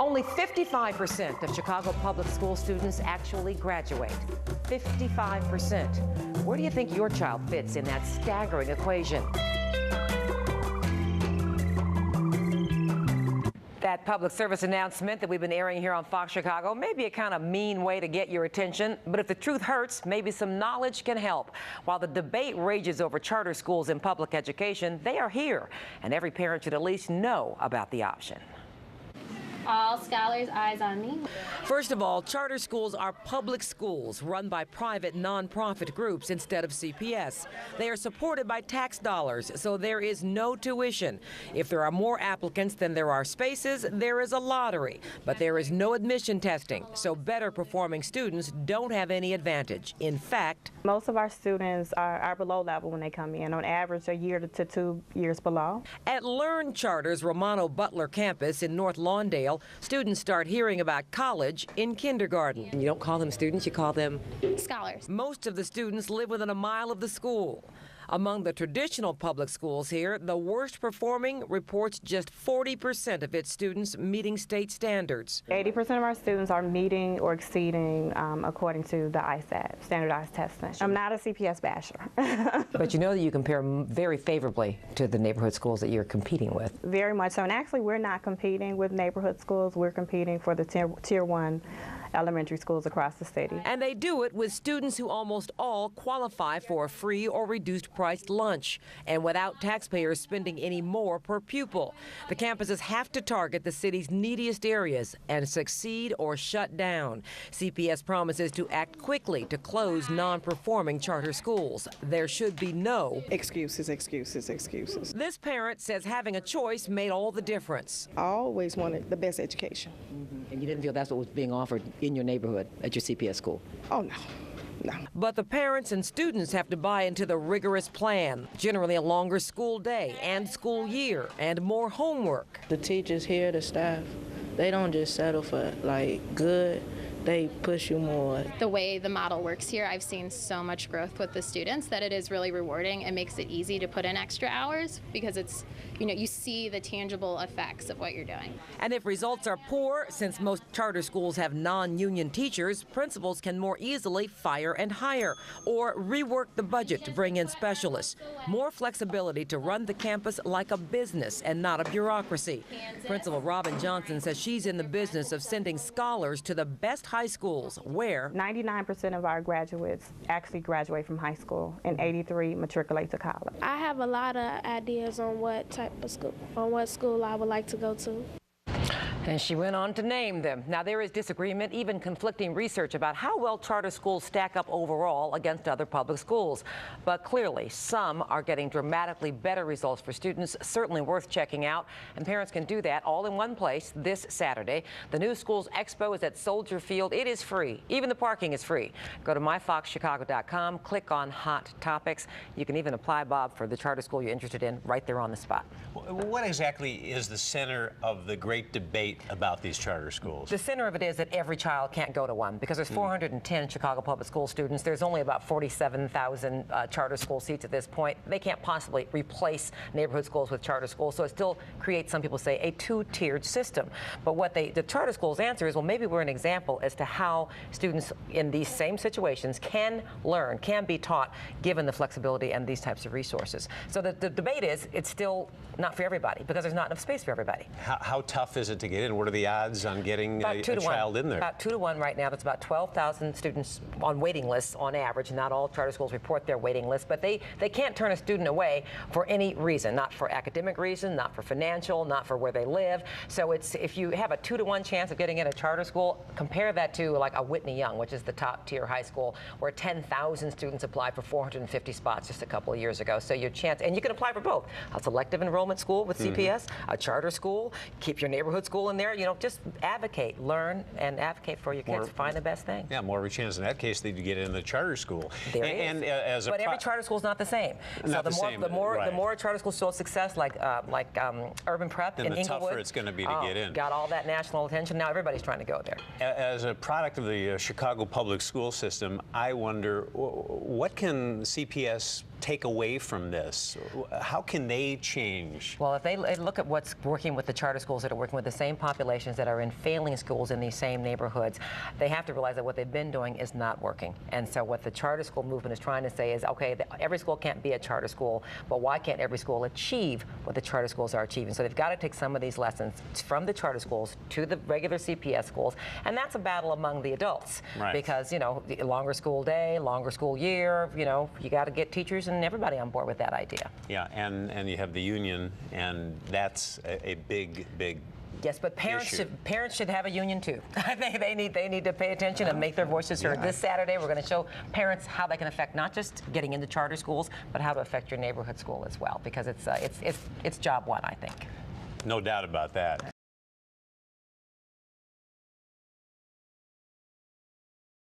Only 55% of Chicago public school students actually graduate. 55%. Where do you think your child fits in that staggering equation? That public service announcement that we've been airing here on Fox Chicago may be a kind of mean way to get your attention, but if the truth hurts, maybe some knowledge can help. While the debate rages over charter schools in public education, they are here, and every parent should at least know about the option. All scholars, eyes on me. First of all, charter schools are public schools run by private nonprofit groups instead of CPS. They are supported by tax dollars, so there is no tuition. If there are more applicants than there are spaces, there is a lottery, but there is no admission testing, so better performing students don't have any advantage. In fact, most of our students are below level when they come in, on average a year to 2 years below. At Learn Charter's Romano Butler campus in North Lawndale, students start hearing about college in kindergarten. You don't call them students, you call them scholars. Most of the students live within a mile of the school. Among the traditional public schools here, the worst performing reports just 40% of its students meeting state standards. 80% of our students are meeting or exceeding according to the ISAT, standardized testing. I'm not a CPS basher. But you know that you compare very favorably to the neighborhood schools that you're competing with. Very much so, and actually we're not competing with neighborhood schools, we're competing for the tier 1 elementary schools across the city. And they do it with students who almost all qualify for a free or reduced priced lunch, and without taxpayers spending any more per pupil. The campuses have to target the city's neediest areas and succeed or shut down. CPS promises to act quickly to close non-performing charter schools. There should be no excuses, excuses, excuses. This parent says having a choice made all the difference. I always wanted the best education. And you didn't feel that's what was being offered in your neighborhood at your CPS school? Oh, no. No. But the parents and students have to buy into the rigorous plan, generally a longer school day and school year and more homework. The teachers here, the staff, they don't just settle for like good. They push you more. The way the model works here, I've seen so much growth with the students that it is really rewarding. It makes it easy to put in extra hours because it's, you see the tangible effects of what you're doing. And if results are poor, since most charter schools have non-union teachers, principals can more easily fire and hire or rework the budget to bring in specialists. More flexibility to run the campus like a business and not a bureaucracy. Principal Robin Johnson says she's in the business of sending scholars to the best high schools where 99% of our graduates actually graduate from high school and 83 matriculate to college. I have a lot of ideas on what type of school, on what school I would like to go to. And she went on to name them. Now, there is disagreement, even conflicting research about how well charter schools stack up overall against other public schools. But clearly, some are getting dramatically better results for students, certainly worth checking out. And parents can do that all in one place this Saturday. The New Schools Expo is at Soldier Field. It is free. Even the parking is free. Go to myfoxchicago.com, click on Hot Topics. You can even apply, Bob, for the charter school you're interested in right there on the spot. What exactly is the center of the great debate about these charter schools? The center of it is that every child can't go to one because there's 410 Chicago public school students. There's only about 47,000 charter school seats at this point. They can't possibly replace neighborhood schools with charter schools, so it still creates, some people say, a two-tiered system. But what the charter schools answer is, well, maybe we're an example as to how students in these same situations can learn, can be taught, given the flexibility and these types of resources. So the debate is, it's still not for everybody because there's not enough space for everybody. How tough is it to get in? What are the odds on getting a child in there? About 2 to 1 right now. That's about 12,000 students on waiting lists on average. Not all charter schools report their waiting list, but they can't turn a student away for any reason, not for academic reason, not for financial, not for where they live. So it's, if you have a 2 to 1 chance of getting in a charter school, compare that to like a Whitney Young, which is the top tier high school, where 10,000 students applied for 450 spots just a couple of years ago. So your chance, and you can apply for both, a selective enrollment school with CPS, a charter school, keep your neighborhood school in there, just advocate, learn, and advocate for your kids to find the best thing. Yeah, more of a chance in that case that you get into the charter school. There it is. But every charter school is not the same. Not so the more charter schools show success, like Urban Prep in Inglewood, the tougher it's going to be to get in. Got all that national attention. Now everybody's trying to go there. As a product of the Chicago public school system, I wonder, what can CPS take away from this? How can they change? Well, if they look at what's working with the charter schools that are working with the same populations that are in failing schools in these same neighborhoods, they have to realize that what they've been doing is not working. And so what the charter school movement is trying to say is, okay, every school can't be a charter school, but why can't every school achieve what the charter schools are achieving? So they've got to take some of these lessons from the charter schools to the regular CPS schools, and that's a battle among the adults. Right. Because, you know, the longer school day, longer school year, you know, you got to get teachers and everybody on board with that idea. Yeah, and you have the union, and that's a big Yes, but parents issue. should have a union too. they need to pay attention and make their voices heard. This Saturday, we're going to show parents how they can affect not just getting into charter schools, but how to affect your neighborhood school as well, because it's job one, I think. No doubt about that.